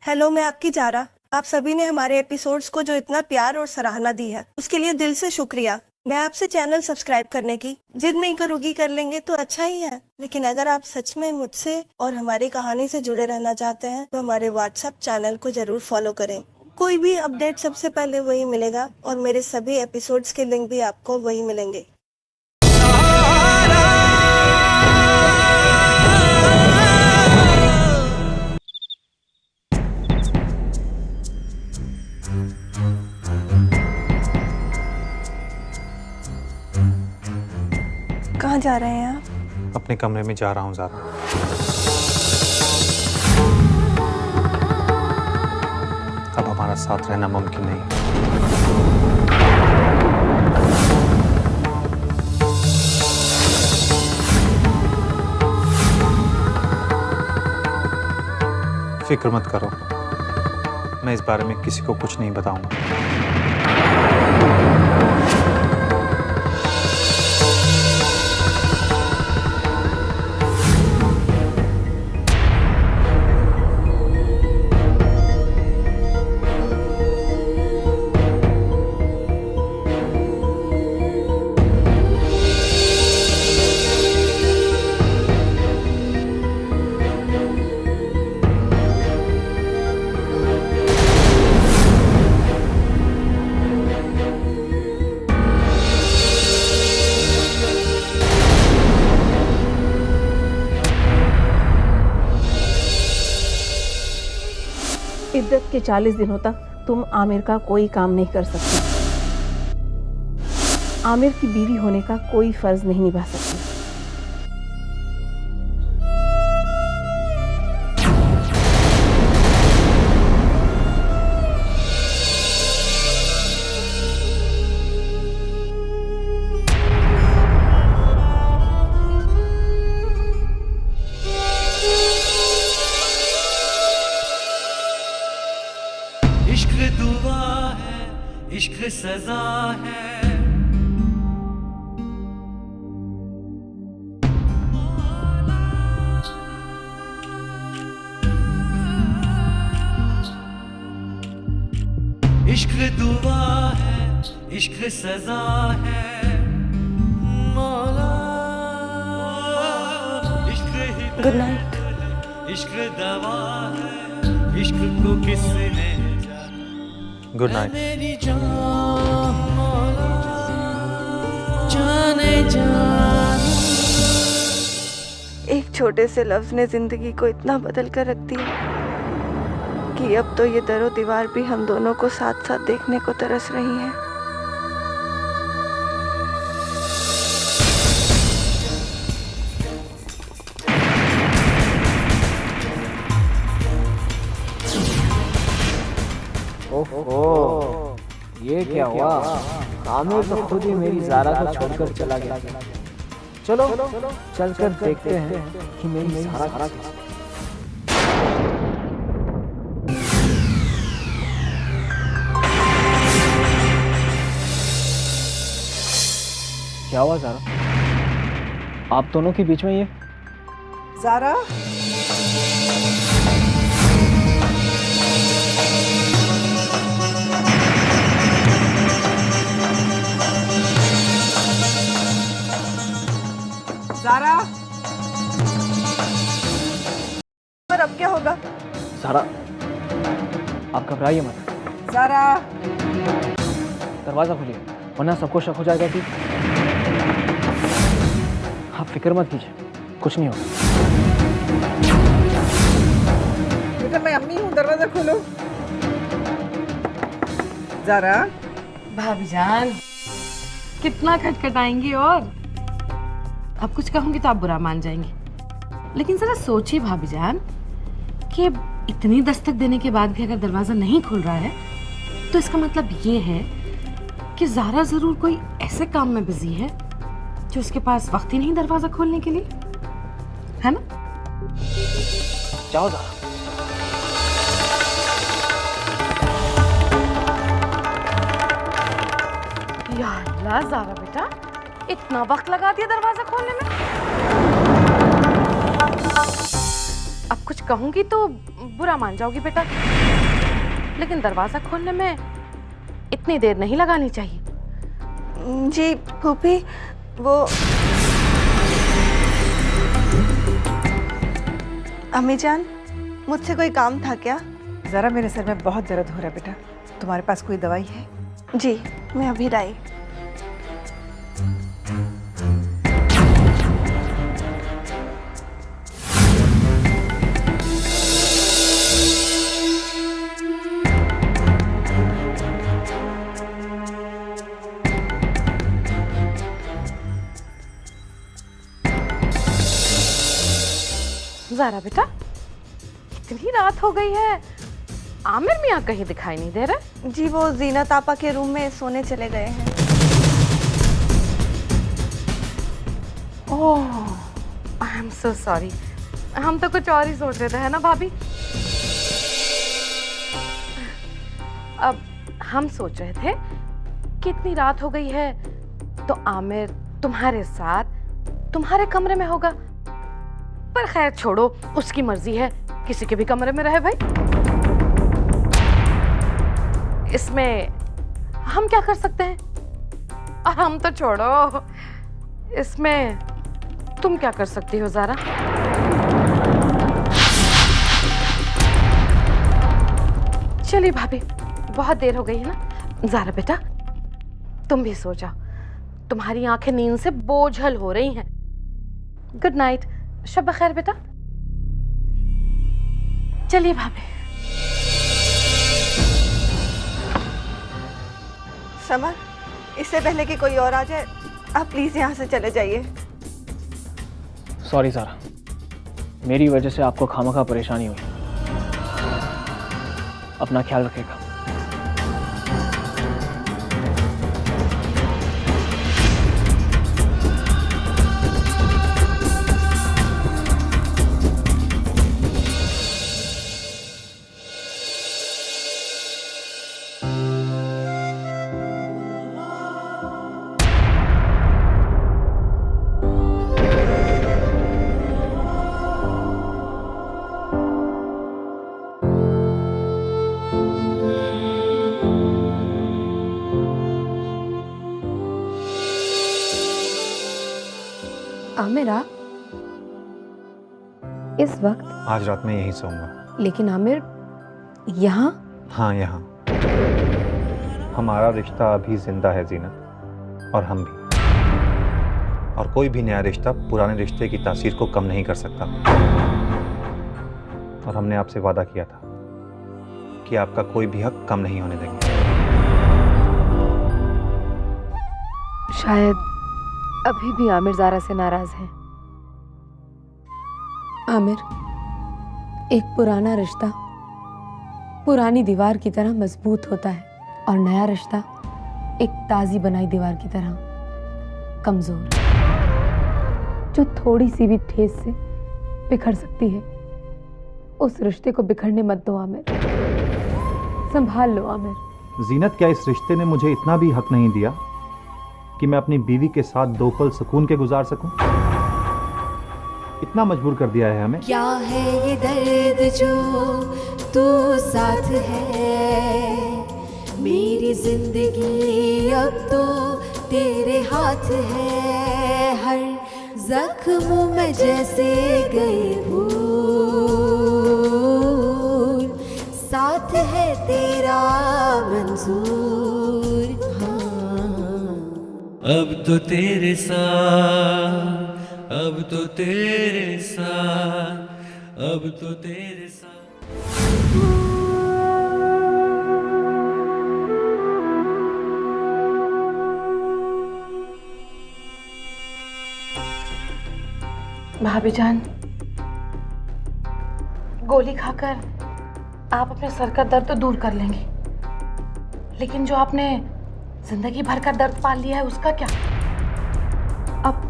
Hello, मैं आपकी Zara. आप सभी ने हमारे एपिसोड्स को जो इतना प्यार और सराहना दी है उसके लिए दिल से शुक्रिया। मैं आपसे चैनल सब्सक्राइब करने की जिद नहीं करूंगी, कर लेंगे तो अच्छा ही है, लेकिन अगर आप सच में मुझसे और हमारी कहानी से जुड़े रहना चाहते हैं तो हमारे व्हाट्सएप चैनल को जरूर फॉलो करें। कोई भी अपडेट सबसे पहले वही मिलेगा और मेरे सभी एपिसोड्स के लिंक भी आपको वही मिलेंगे। कहाँ जा रहे हैं आप? अपने कमरे में जा रहा हूँ ज़ारा। अब हमारा साथ रहना मुमकिन नहीं। फिक्र मत करो, मैं इस बारे में किसी को कुछ नहीं बताऊंगा। इद्दत के 40 दिनों तक तुम आमिर का कोई काम नहीं कर सकती। आमिर की बीवी होने का कोई फर्ज नहीं निभा सकती। इश्क दुआ है, इश्क सजा है। इश्क दुआ है, इश्क सजा है। मौला इश्क ही गुड नाइट। इश्क दवा है, इश्क को किसने गुड नाइट। मेरी जान मौला जाने जान। एक छोटे से लफ्ज ने जिंदगी को इतना बदल कर रख दिया कि अब तो ये दरो दीवार भी हम दोनों को साथ साथ देखने को तरस रही हैं। ओहो, ये क्या हुआ? आमिर तो खुद ही मेरी ज़ारा को छोड़कर चला गया। चलो चलकर देखते हैं कि मेरी ज़ारा कैसी है। क्या हुआ ज़ारा? आप दोनों के बीच में ये ज़ारा, ज़ारा, पर अब क्या होगा? ज़ारा, आप घबराइए मत। ज़ारा, दरवाज़ा खोलिए वरना सबको शक हो जाएगा कि आप फिक्र मत कीजिए, कुछ नहीं होगा। बेटा मैं अम्मी हूँ, दरवाजा खोलो। ज़ारा, भाभी जान कितना खटखटाएंगी और अब कुछ कहूंगी तो आप बुरा मान जाएंगी, लेकिन जरा सोचिए भाभी जान कि इतनी दस्तक देने के बाद भी अगर दरवाजा नहीं खुल रहा है तो इसका मतलब ये है कि ज़ारा जरूर कोई ऐसे काम में बिजी है जो उसके पास वक्त ही नहीं दरवाजा खोलने के लिए, है ना? जाओ ज़ारा। या अल्लाह, ज़ारा बेटा इतना वक्त लगा दिया दरवाजा खोलने में। अब कुछ कहूंगी तो बुरा मान जाओगी बेटा, लेकिन दरवाजा खोलने में इतनी देर नहीं लगानी चाहिए। जी फूफी, वो अम्मी जान, मुझसे कोई काम था क्या? जरा मेरे सर में बहुत दर्द हो रहा है बेटा, तुम्हारे पास कोई दवाई है? जी मैं अभी लाई। ज़ारा बेटा, इतनी रात हो गई है, आमिर मियाँ कहीं दिखाई नहीं दे रहे। जी वो जीनत आपा के रूम में सोने चले गए हैं। ओह, आई एम सो सॉरी, हम तो कुछ और ही सोच रहे थे, है ना भाभी? अब हम सोच रहे थे कि इतनी रात हो गई है तो आमिर तुम्हारे साथ तुम्हारे कमरे में होगा, पर खैर छोड़ो, उसकी मर्जी है, किसी के भी कमरे में रहे भाई। इसमें हम क्या कर सकते हैं? और हम तो छोड़ो, इसमें तुम क्या कर सकती हो ज़ारा? चलिए भाभी, बहुत देर हो गई है ना। ज़ारा बेटा, तुम भी सो जाओ, तुम्हारी आंखें नींद से बोझल हो रही हैं। गुड नाइट, शब खैर बेटा। चलिए भाभी। समर, इससे पहले कि कोई और आ जाए, आप प्लीज यहाँ से चले जाइए। सॉरी सारा, मेरी वजह से आपको खामखा परेशानी हुई। अपना ख्याल रखिएगा। आमिरा, इस वक्त? आज रात में यहीं सोऊंगा। लेकिन आमिर, यहाँ? हाँ यहाँ। हमारा रिश्ता अभी जिंदा है जीनत, और हम भी। और कोई भी नया रिश्ता पुराने रिश्ते की तासीर को कम नहीं कर सकता। और हमने आपसे वादा किया था कि आपका कोई भी हक कम नहीं होने देंगे। शायद अभी भी आमिर ज़ारा से नाराज है। आमिर, एक पुराना रिश्ता पुरानी दीवार की तरह मजबूत होता है, और नया रिश्ता एक ताज़ी बनाई दीवार की तरह कमजोर, जो थोड़ी सी भी ठेस से बिखर सकती है। उस रिश्ते को बिखरने मत दो आमिर, संभाल लो आमिर। जीनत, क्या इस रिश्ते ने मुझे इतना भी हक नहीं दिया कि मैं अपनी बीवी के साथ 2 पल सुकून के गुजार सकूं? इतना मजबूर कर दिया है हमें। क्या है ये दर्द जो तू साथ है, मेरी जिंदगी अब तो तेरे हाथ है। हर जख्म में जैसे गए भूल, साथ है तेरा मंजूर। अब तो तेरे साथ, अब तो तेरे साथ, अब तो तेरे साथ। भाभी जान, गोली खाकर आप अपने सर का दर्द तो दूर कर लेंगी, लेकिन जो आपने जिंदगी भर का दर्द पाल लिया है उसका क्या? अब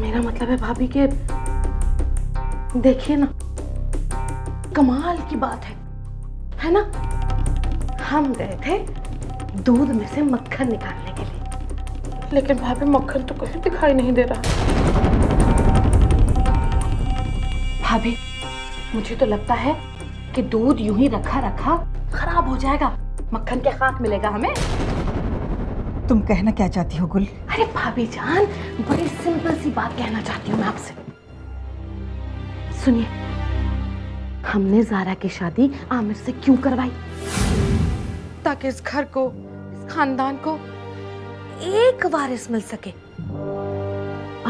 मेरा मतलब है भाभी के, देखिए ना, कमाल की बात है ना? हम गए थे दूध में से मक्खन निकालने के लिए, लेकिन भाभी मक्खन तो कहीं दिखाई नहीं दे रहा। भाभी, मुझे तो लगता है कि दूध यूं ही रखा रखा खराब हो जाएगा, मक्खन के खाक मिलेगा हमें। तुम कहना क्या चाहती हो गुल? अरे भाभी जान, बड़ी सिंपल सी बात कहना चाहती हूँ मैं आपसे। सुनिए, हमने ज़ारा की शादी आमिर से क्यों करवाई? ताकि इस घर को, इस खानदान को एक वारिस मिल सके।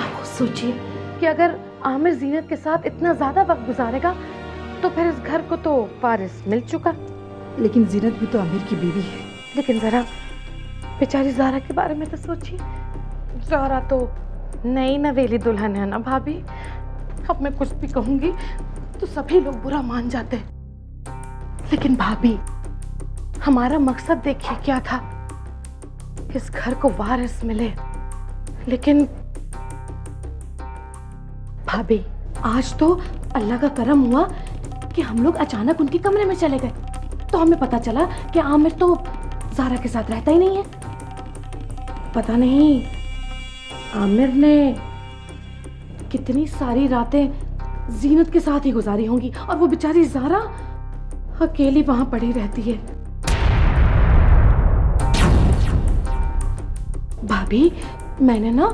आप सोचिए कि अगर आमिर जीनत के साथ इतना ज्यादा वक्त गुजारेगा तो फिर इस घर को तो वारिस मिल चुका। लेकिन जीनत भी तो आमिर की बीवी है। लेकिन जरा बेचारी ज़ारा के बारे में तो सोचिए। ज़ारा तो नई नवेली दुल्हन है ना भाभी। अब मैं कुछ भी कहूंगी तो सभी लोग बुरा मान जाते हैं। लेकिन भाभी, हमारा मकसद देखिए क्या था, इस घर को वारिस मिले। लेकिन भाभी, आज तो अल्लाह का करम हुआ कि हम लोग अचानक उनके कमरे में चले गए, तो हमें पता चला कि आमिर तो ज़ारा के साथ रहता ही नहीं है। पता नहीं आमिर ने कितनी सारी रातें जीनत के साथ ही गुजारी होंगी और वो बेचारी ज़ारा अकेली वहां पड़ी रहती है। भाभी, मैंने ना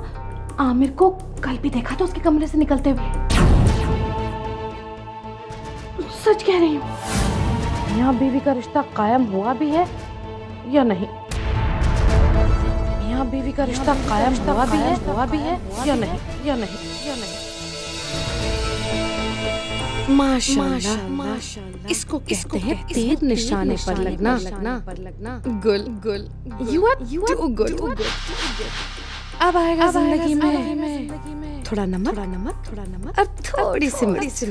आमिर को कल भी देखा था उसके कमरे से निकलते हुए। सच कह रही हूँ। मियाँ बीवी का रिश्ता कायम हुआ भी है या नहीं? मियाँ बीवी का रिश्ता कायम हुआ भी है या नहीं? या नहीं? माशाल्लाह, इसको कहते हैं तीर निशाने पर लगना। गुल, you are too good। अब आएगा जिंदगी में थोड़ा नमक और थोड़ी सी मिर्च।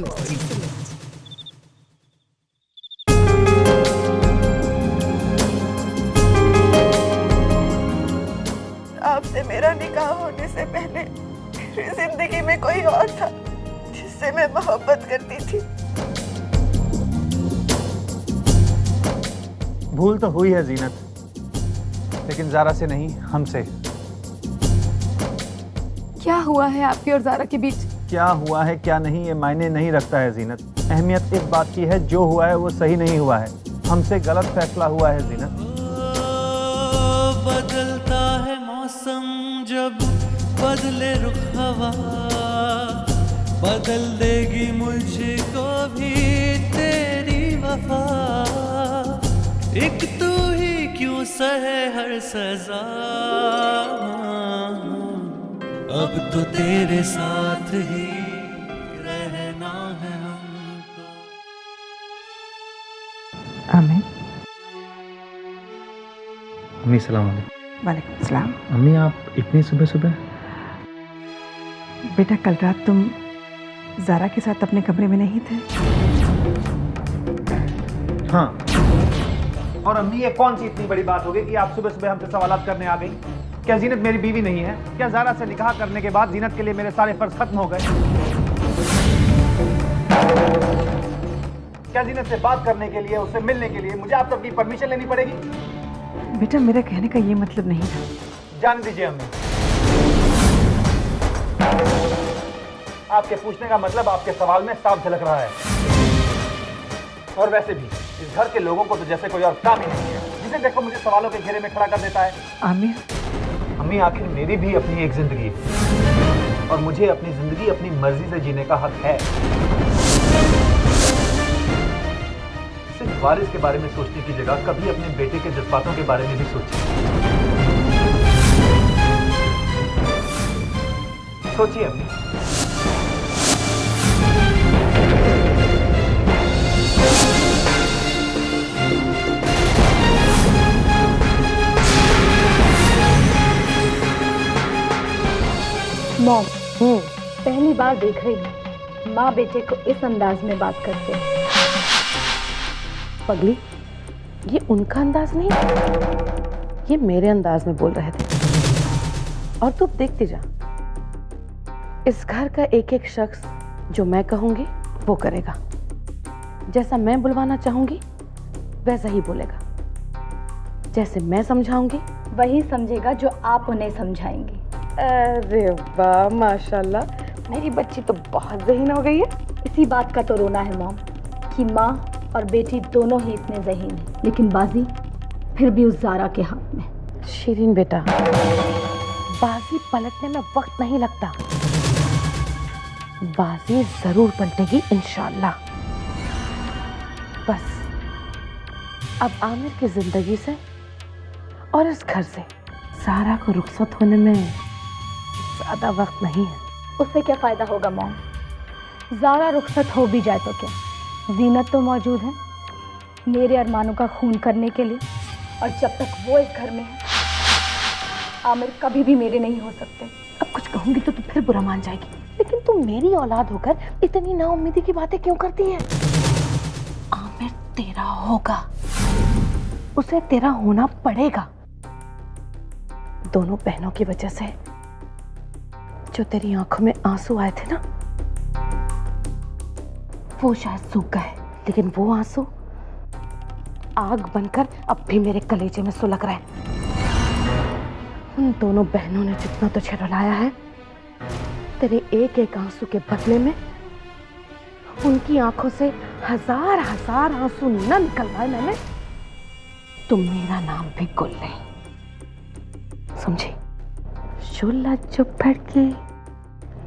आपसे मेरा निकाह होने से पहले मेरी जिंदगी में कोई और था जिससे मैं मोहब्बत करती थी। भूल तो हुई है जीनत, लेकिन ज़ारा से नहीं, हमसे। क्या हुआ है आपकी और ज़ारा के बीच? क्या हुआ है क्या नहीं ये मायने नहीं रखता है जीनत। अहमियत इस बात की है जो हुआ है वो सही नहीं हुआ है, हमसे गलत फैसला हुआ है जीनत। बदलता है मौसम जब बदले रुख हवा, बदल देगी मुझको भी तेरी वफा। एक तू ही क्यों सहे हर सजा, अब तो तेरे साथ ही रहना है हमको। आमिर। अम्मी सलाम अलैकुम। वालेकुम सलाम। अम्मी, आप इतनी सुबह सुबह? बेटा, कल रात तुम ज़ारा के साथ अपने कमरे में नहीं थे? हाँ। और अम्मी, ये कौन सी इतनी बड़ी बात हो गई कि आप सुबह सुबह हमसे सवालात करने आ गई? क्या जीनत मेरी बीवी नहीं है? क्या ज़ारा से निकाह करने के बाद जीनत के लिए मेरे सारे फर्ज खत्म हो गए? क्या जीनत से बात करने के लिए, उससे मिलने के लिए मुझे आप सबकी परमिशन लेनी पड़ेगी? बेटा, मेरा कहने का ये मतलब नहीं था। जान दीजिए अम्मी, आपके पूछने का मतलब आपके सवाल में साफ झलक रहा है। और वैसे भी इस घर के लोगों को तो जैसे कोई और काम ही नहीं है, जिसे देखो मुझे सवालों के घेरे में खड़ा कर देता है। आमिर। अम्मी, आखिर मेरी भी अपनी एक जिंदगी है और मुझे अपनी जिंदगी अपनी मर्जी से जीने का हक है। सिर्फ वारिस के बारे में सोचने की जगह कभी अपने बेटे के जज्बातों के बारे में भी सोचिए। सोचिए अम्मी। मॉम, पहली बार देख रही हूँ माँ बेटे को इस अंदाज में बात करते। पगली, ये उनका अंदाज नहीं, ये मेरे अंदाज में बोल रहे थे। और तू देखती जा, इस घर का एक एक शख्स जो मैं कहूंगी वो करेगा, जैसा मैं बुलवाना चाहूंगी वैसा ही बोलेगा, जैसे मैं समझाऊंगी वही समझेगा जो आप उन्हें समझाएंगी। अरे वाह, माशाल्लाह, मेरी बच्ची तो बहुत ज़हीन हो गई है। इसी बात का तो रोना है मॉम कि माँ और बेटी दोनों ही इतने ज़हीन हैं, लेकिन बाजी फिर भी उस ज़ारा के हाथ में। शिरीन बेटा, बाजी पलटने में वक्त नहीं लगता, बाजी जरूर पलटेगी इंशाल्लाह। बस अब आमिर की जिंदगी से और इस घर से ज़ारा को रुखसत होने में ज्यादा वक्त नहीं है। उससे क्या फ़ायदा होगा मॉम? ज़ारा रुखसत हो भी जाए तो क्या, जीनत तो मौजूद है मेरे अरमानों का खून करने के लिए, और जब तक वो इस घर में है आमिर कभी भी मेरे नहीं हो सकते। अब कुछ कहूंगी तो तू फिर बुरा मान जाएगी, लेकिन तू मेरी औलाद होकर इतनी नाउम्मीदी की बातें क्यों करती है? आमिर तेरा होगा, उसे तेरा होना पड़ेगा। दोनों बहनों की वजह से जो तेरी आंखों में आंसू आए थे ना, वो शायद सूख गए, लेकिन वो आंसू आग बनकर अब भी मेरे कलेजे में सुलग रहे हैं। उन दोनों बहनों ने जितना तुझे रुलाया है, तेरे एक एक आंसू के बदले में उनकी आंखों से हजार हजार आंसू न निकलवाए मैंने, तो मेरा नाम भी गुल नहीं, समझी? शोला जो फड़के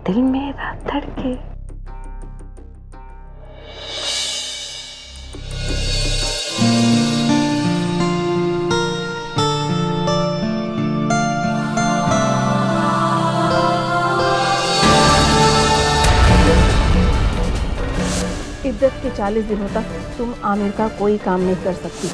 दिल मेरा धड़के। इद्दत के 40 दिनों तक तुम आमिर का कोई काम नहीं कर सकती।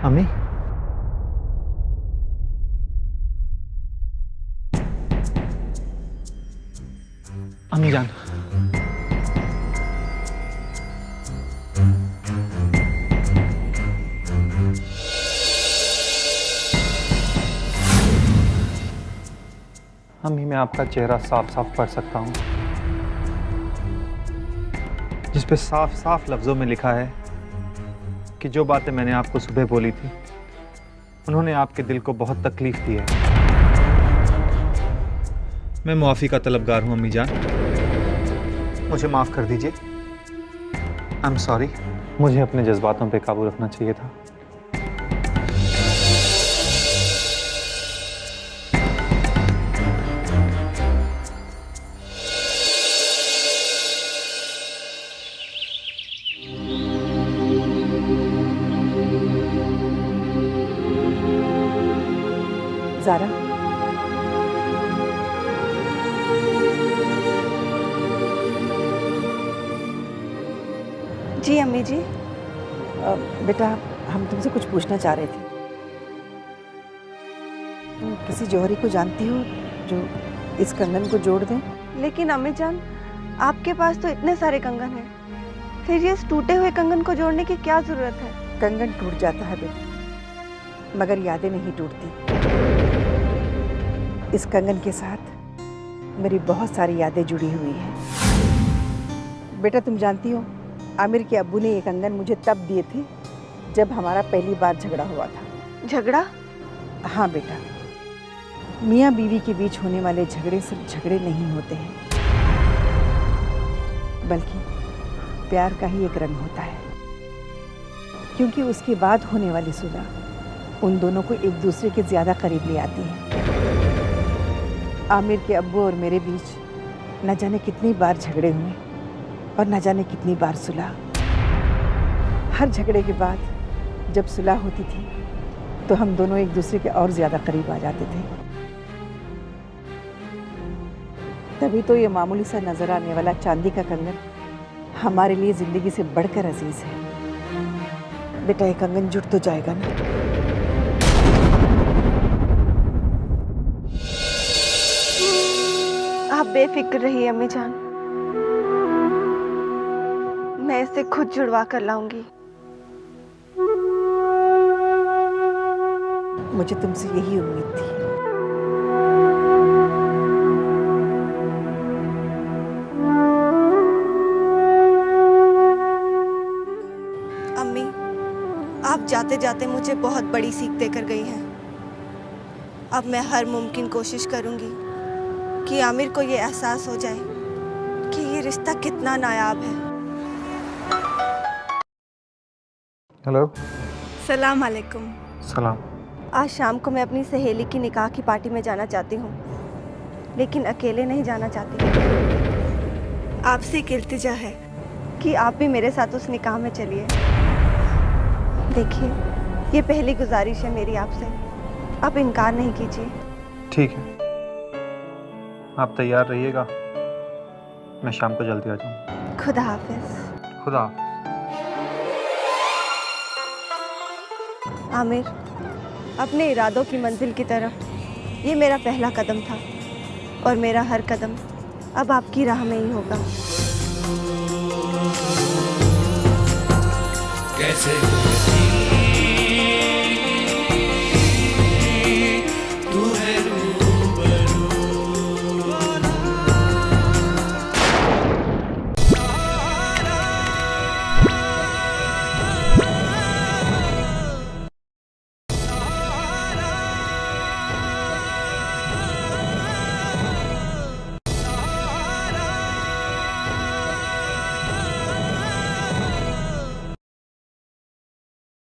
अम्मी, अम्मी जान, अम्मी मैं आपका चेहरा साफ साफ पढ़ सकता हूं, जिस पे साफ साफ लफ्जों में लिखा है कि जो बातें मैंने आपको सुबह बोली थी उन्होंने आपके दिल को बहुत तकलीफ दी है। मैं मुआफ़ी का तलबगार हूं अम्मी जान, मुझे माफ़ कर दीजिए। आई एम सॉरी, मुझे अपने जज्बातों पे काबू रखना चाहिए था। ज़ारा, जी अम्मी जी। बेटा हम तुमसे कुछ पूछना चाह रहे थे। तुम किसी जौहरी को जानती हो जो इस कंगन को जोड़ दें? लेकिन अम्मी जान, आपके पास तो इतने सारे कंगन हैं, फिर ये इस टूटे हुए कंगन को जोड़ने की क्या जरूरत है? कंगन टूट जाता है बेटा, मगर यादें नहीं टूटती। इस कंगन के साथ मेरी बहुत सारी यादें जुड़ी हुई हैं। बेटा तुम जानती हो, आमिर के अब्बू ने ये कंगन मुझे तब दिए थे जब हमारा पहली बार झगड़ा हुआ था। झगड़ा? हाँ बेटा, मियाँ बीवी के बीच होने वाले झगड़े सिर्फ झगड़े नहीं होते हैं, बल्कि प्यार का ही एक रंग होता है, क्योंकि उसके बाद होने वाली सुलह उन दोनों को एक दूसरे के ज़्यादा करीब ले आती है। आमिर के अब्बू और मेरे बीच न जाने कितनी बार झगड़े हुए और न जाने कितनी बार सुलह। हर झगड़े के बाद जब सुलह होती थी तो हम दोनों एक दूसरे के और ज्यादा करीब आ जाते थे। तभी तो ये मामूली सा नजर आने वाला चांदी का कंगन हमारे लिए जिंदगी से बढ़कर अजीज है। बेटा ये कंगन जुट तो जाएगा ना? आप बेफिक्र रहिए अम्मी जान, मैं इसे खुद जुड़वा कर लाऊंगी। मुझे तुमसे यही उम्मीद थी। अम्मी, आप जाते जाते मुझे बहुत बड़ी सीख देकर गई हैं। अब मैं हर मुमकिन कोशिश करूंगी कि आमिर को ये एहसास हो जाए कि ये रिश्ता कितना नायाब है। हेलो। सलाम अलैकुम। सलाम। आज शाम को मैं अपनी सहेली की निकाह की पार्टी में जाना चाहती हूँ, लेकिन अकेले नहीं जाना चाहती। आपसे एक इल्तिजा है कि आप भी मेरे साथ उस निकाह में चलिए। देखिए, ये पहली गुजारिश है मेरी आपसे, आप इनकार नहीं कीजिए। ठीक है, आप तैयार रहिएगा, मैं शाम को जल्दी आ जाऊँगा। खुदा हाफिज। खुदा। आमिर, अपने इरादों की मंजिल की तरफ ये मेरा पहला कदम था और मेरा हर कदम अब आपकी राह में ही होगा। कैसे